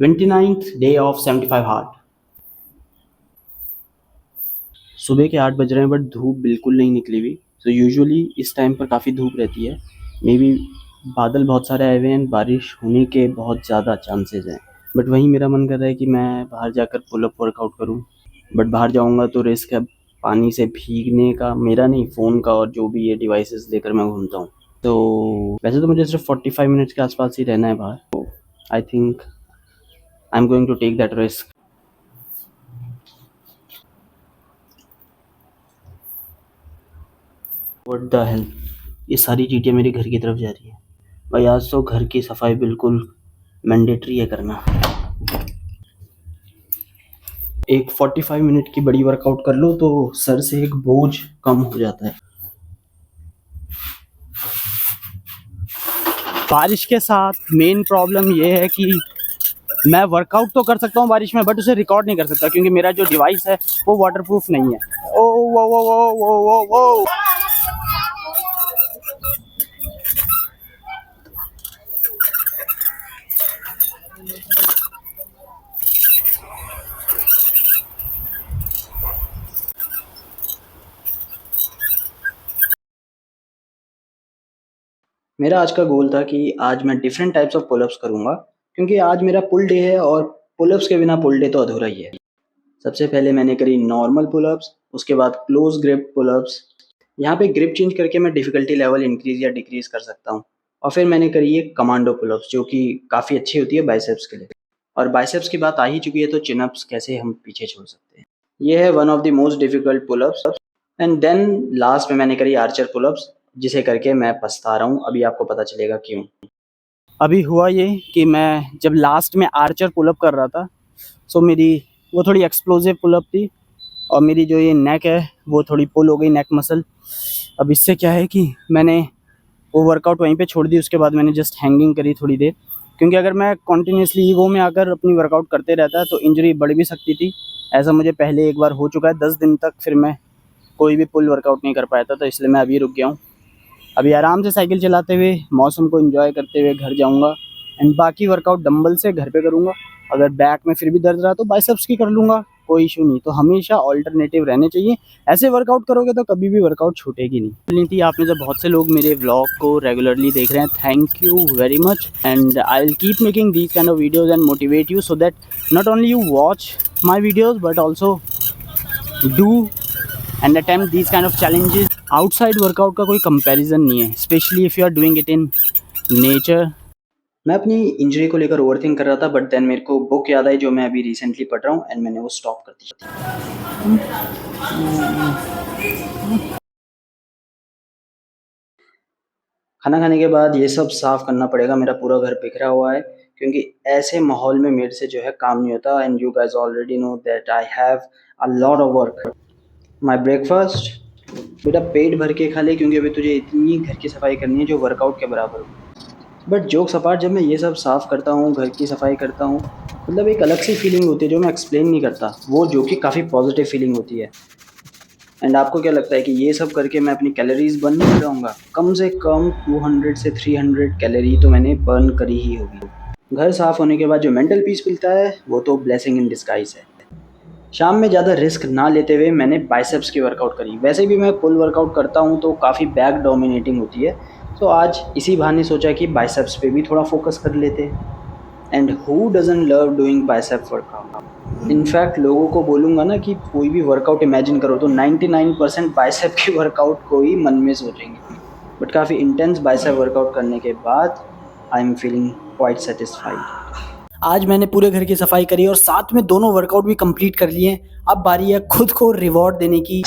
29th day of 75 heart. सुबह के 8 बज रहे हैं बट धूप बिल्कुल नहीं निकली हुई। तो यूजुअली इस टाइम पर काफ़ी धूप रहती है। मे बी बादल बहुत सारे आए हुए हैं, बारिश होने के बहुत ज़्यादा चांसेस हैं। बट वहीं मेरा मन कर रहा है कि मैं बाहर जाकर पुल अप वर्कआउट करूं। बट बाहर जाऊंगा तो रिस्क है पानी से भीगने का, मेरा नहीं, फ़ोन का, और जो भी ये डिवाइसेस लेकर मैं घूमता हूँ। तो वैसे तो मुझे सिर्फ 45 मिनट्स के आसपास ही रहना है बाहर। तो I think I am going to take that risk. What the hell, ये सारी चीज़ें मेरे घर की तरफ जा रही है। भाई आज तो घर की सफाई बिल्कुल मैंडेटरी है करना। एक 45 मिनट की बड़ी वर्कआउट कर लो तो सर से एक बोझ कम हो जाता है। बारिश के साथ मेन प्रॉब्लम ये है कि मैं वर्कआउट तो कर सकता हूँ बारिश में, बट उसे रिकॉर्ड नहीं कर सकता क्योंकि मेरा जो डिवाइस है वो वाटरप्रूफ नहीं है। ओ वो वो वो वो वो वो मेरा आज का गोल था कि आज मैं डिफरेंट टाइप्स ऑफ पुलअप्स करूंगा, क्योंकि आज मेरा पुल डे है और पुलअप्स के बिना पुल डे तो अधूरा ही है। सबसे पहले मैंने करी नॉर्मल पुलअप्स, उसके बाद क्लोज ग्रिप पुलअप्स। यहाँ पे ग्रिप चेंज करके मैं डिफिकल्टी लेवल इंक्रीज या डिक्रीज कर सकता हूँ। और फिर मैंने करी ये कमांडो पुलअप्स, जो कि काफ़ी अच्छी होती है बाइसेप्स के लिए। और बाइसेप्स की बात आ ही चुकी है तो चिनअप्स कैसे हम पीछे छोड़ सकते हैं। ये है one of the most difficult pullups. And then last में मैंने करी आर्चर पुलअप्स, जिसे करके मैं पछता रहा हूँ। अभी आपको पता चलेगा क्यों। अभी हुआ ये कि मैं जब लास्ट में आर्चर पुलअप कर रहा था, सो मेरी वो थोड़ी एक्सप्लोजिव पुलअप थी और मेरी जो ये नेक है वो थोड़ी पुल हो गई, नेक मसल। अब इससे क्या है कि मैंने वो वर्कआउट वहीं पे छोड़ दी। उसके बाद मैंने जस्ट हैंगिंग करी थोड़ी देर, क्योंकि अगर मैं कॉन्टीन्यूसली ईगो में आकर अपनी वर्कआउट करते रहता तो इंजरी बढ़ भी सकती थी। ऐसा मुझे पहले एक बार हो चुका है। 10 दिन तक फिर मैं कोई भी पुल वर्कआउट नहीं कर पाया था, तो इसलिए मैं अभी रुक गया हूँ। अभी आराम से साइकिल चलाते हुए मौसम को एंजॉय करते हुए घर जाऊँगा। एंड बाकी वर्कआउट डंबल से घर पे करूँगा। अगर बैक में फिर भी दर्द रहा तो बाइसेप्स की कर लूँगा, कोई इशू नहीं। तो हमेशा ऑल्टरनेटिव रहने चाहिए। ऐसे वर्कआउट करोगे तो कभी भी वर्कआउट छूटेगी नहीं थी। आपने जब बहुत से लोग मेरे व्लॉग को रेगुलरली देख रहे हैं, thank you very much. And I will keep making these kind of videos and motivate you, so that not only you watch my videos but also do and attempt these kind of challenges. Outside workout का कोई comparison नहीं है, specially if you are doing it in nature. मैं अपनी injury को लेकर overthink कर रहा था, बट देन मेरे को बुक याद आई जो मैं अभी रिसेंटली पढ़ रहा हूँ, एंड मैंने वो स्टॉप कर दी। खाना खाने के बाद ये सब साफ़ करना पड़ेगा। मेरा पूरा घर बिखरा हुआ है, क्योंकि ऐसे माहौल में मेरे से जो है काम नहीं होता। And you guys already know that I have a lot of work. My breakfast, बेटा पेट भर के खा ले, क्योंकि अभी तुझे इतनी घर की सफाई करनी है जो वर्कआउट के बराबर हो। बट जोक्स अपार्ट, जब मैं ये सब साफ़ करता हूँ, घर की सफाई करता हूँ, मतलब एक अलग सी फीलिंग होती है जो मैं एक्सप्लेन नहीं करता, वो जो कि काफ़ी पॉजिटिव फीलिंग होती है। एंड आपको क्या लगता है कि ये सब करके मैं अपनी कैलोरीज बर्न नहीं कराऊंगा? कम से कम 200 से 300 कैलोरी तो मैंने बर्न करी ही होगी। घर साफ़ होने के बाद जो मेंटल पीस मिलता है वो तो ब्लेसिंग इन डिस्गाइज है। शाम में ज़्यादा रिस्क ना लेते हुए मैंने बाइसेप्स की वर्कआउट करी। वैसे भी मैं पुल वर्कआउट करता हूँ तो काफ़ी बैक डोमिनेटिंग होती है, तो आज इसी बहाने सोचा कि बाइसेप्स पे भी थोड़ा फोकस कर लेते। And who doesn't love doing bicep workout? In fact लोगों को बोलूँगा ना कि कोई भी वर्कआउट इमेजिन करो तो 99% बाइसेप के वर्कआउट को ही मन में सोचेंगे। बट काफ़ी इंटेंस बाइसेप वर्कआउट करने के बाद I am feeling quite satisfied. आज मैंने पूरे घर की सफाई करी और साथ में दोनों वर्कआउट भी कंप्लीट कर लिए। अब बारी है खुद को रिवॉर्ड देने की।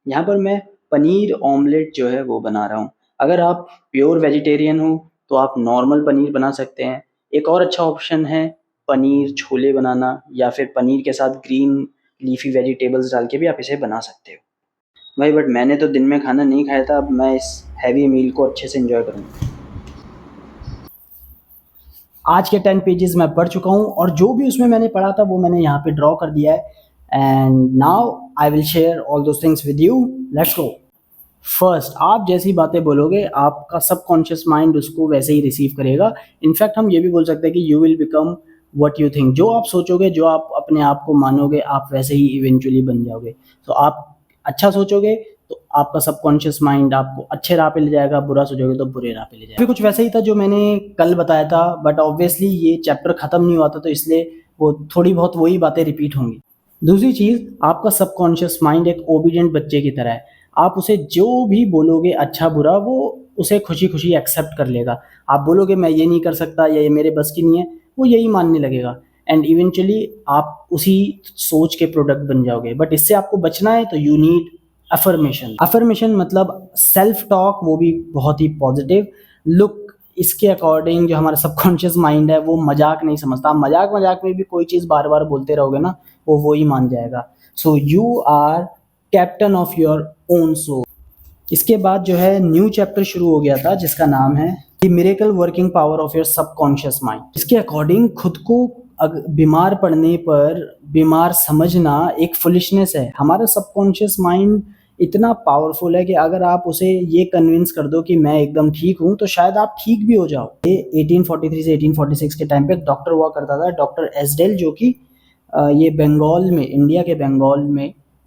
यहाँ पर मैं पनीर ऑमलेट जो है वो बना रहा हूँ। अगर आप प्योर वेजिटेरियन हो तो आप नॉर्मल पनीर बना सकते हैं। एक और अच्छा ऑप्शन है पनीर छोले बनाना, या फिर पनीर के साथ ग्रीन लीफी वेजिटेबल्स डाल के भी आप इसे बना सकते हो। भाई बट मैंने तो दिन में खाना नहीं खाया था, अब मैं इस हैवी मील को अच्छे से एंजॉय करूँगा। आज के 10 पेजेस मैं पढ़ चुका हूँ और जो भी उसमें मैंने पढ़ा था वो मैंने यहाँ पे ड्रॉ कर दिया है, and now I will share all those things with you. Let's go. First, आप जैसी बातें बोलोगे आपका सबकॉन्शियस माइंड उसको वैसे ही रिसीव करेगा। इनफैक्ट हम ये भी बोल सकते हैं कि you will become what you think. जो आप सोचोगे, जो आप अपने आप को मानोगे, आप वैसे ही इवेंचुअली बन जाओगे। तो आप अच्छा सोचोगे तो आपका सबकॉन्शियस माइंड आपको अच्छे राह पे ले जाएगा, बुरा सोचोगे तो बुरे राह पे ले जाएगा। फिर कुछ वैसा ही था जो मैंने कल बताया था, बट ऑब्वियसली ये चैप्टर खत्म नहीं हुआ था तो इसलिए वो थोड़ी बहुत वही बातें रिपीट होंगी। दूसरी चीज, आपका सबकॉन्शियस माइंड एक ओबीडिएंट बच्चे की तरह है। आप उसे जो भी बोलोगे अच्छा बुरा, वो उसे खुशी खुशी एक्सेप्ट कर लेगा। आप बोलोगे मैं ये नहीं कर सकता या ये मेरे बस की नहीं है, वो यही मानने लगेगा, एंड इवेंचुअली आप उसी सोच के प्रोडक्ट बन जाओगे। बट इससे आपको बचना है तो यू नीड अफर्मेशन। अफर्मेशन मतलब सेल्फ टॉक, वो भी बहुत ही पॉजिटिव। लुक, इसके अकॉर्डिंग जो हमारा सबकॉन्शियस माइंड है वो मजाक नहीं समझता। आप मजाक मजाक में भी कोई चीज़ बार बार बोलते रहोगे ना, वो ही मान जाएगा। So you are captain of your own soul. इसके बाद जो है न्यू चैप्टर शुरू हो गया था जिसका नाम है the miracle working power of your subconscious mind. इसके अकॉर्डिंग खुद को बीमार पड़ने पर बीमार समझना एक फुलिशनेस है। हमारा सबकॉन्शियस माइंड इतना पावरफुल है कि अगर आप उसे ये कन्विंस कर दो कि मैं एकदम ठीक हूँ तो शायद आप ठीक भी हो जाओ। ये 1843 से 1846 के टाइम पे एक डॉक्टर हुआ करता था, डॉक्टर एसडेल, जो कि ये बंगाल में, इंडिया के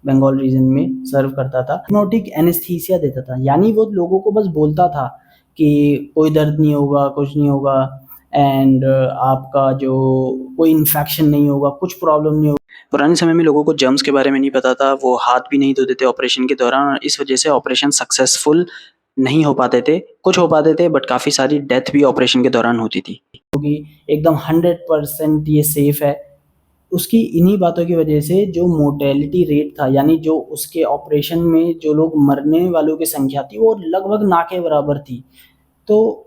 बंगाल रीजन में सर्व करता था। हिप्नोटिक एनेस्थीसिया देता था, यानी वो लोगों को बस बोलता था कि कोई दर्द नहीं होगा, कुछ नहीं होगा, एंड आपका जो कोई इन्फेक्शन नहीं होगा, कुछ प्रॉब्लम नहीं होगा। पुराने समय में लोगों को जर्म्स के बारे में नहीं पता था, वो हाथ भी नहीं धोते थे ऑपरेशन के दौरान, इस वजह से ऑपरेशन सक्सेसफुल नहीं हो पाते थे। कुछ हो पाते थे बट काफ़ी सारी डेथ भी ऑपरेशन के दौरान होती थी। क्योंकि एकदम 100% ये सेफ है। उसकी इन्हीं बातों की वजह से जो मोर्टेलिटी रेट था, यानी जो उसके ऑपरेशन में जो लोग मरने वालों की संख्या थी, वो लगभग ना के बराबर थी। तो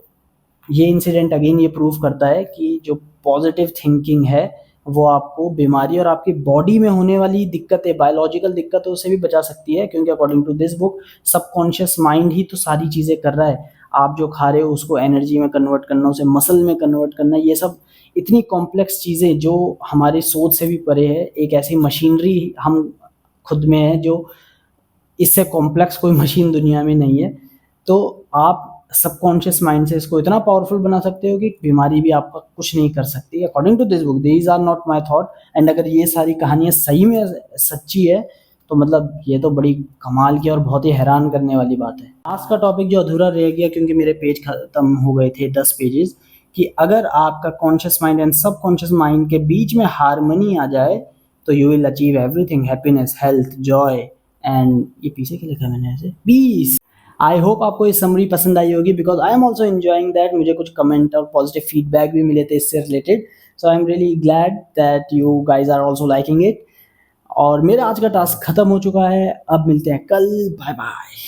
ये इंसिडेंट अगेन ये प्रूव करता है कि जो पॉजिटिव थिंकिंग है वो आपको बीमारी और आपकी बॉडी में होने वाली दिक्कतें, बायोलॉजिकल दिक्कतों से भी बचा सकती है। क्योंकि according to this book subconscious mind ही तो सारी चीज़ें कर रहा है। आप जो खा रहे हो उसको एनर्जी में कन्वर्ट करना, उसे मसल में कन्वर्ट करना, ये सब इतनी कॉम्प्लेक्स चीज़ें जो हमारी सोच से भी परे है। एक ऐसी मशीनरी हम खुद में है जो इससे कॉम्प्लेक्स कोई मशीन दुनिया में नहीं है। तो आप सबकॉन्शियस माइंड से इसको इतना पावरफुल बना सकते हो कि बीमारी भी आपका कुछ नहीं कर सकती। According to this book, these are not my thought, and अगर ये सारी कहानियाँ सही में सच्ची है तो मतलब ये तो बड़ी कमाल की और बहुत ही हैरान करने वाली बात है। आज का टॉपिक जो अधूरा रह गया क्योंकि मेरे पेज खत्म हो गए थे 10 पेजेस, कि अगर आपका conscious mind and subconscious mind के बीच में हारमोनी आ जाए तो you will achieve everything, happiness, health, Joy, and ये पीछे क्या लिखा है मैंने ऐसे, पीस। आई होप आपको ये समरी पसंद आई होगी, because I am also enjoying that. मुझे कुछ कमेंट और पॉजिटिव फीडबैक भी मिले थे इससे related, so I am really glad that you guys are also liking it. और मेरा आज का टास्क खत्म हो चुका है, अब मिलते हैं कल, बाय बाय।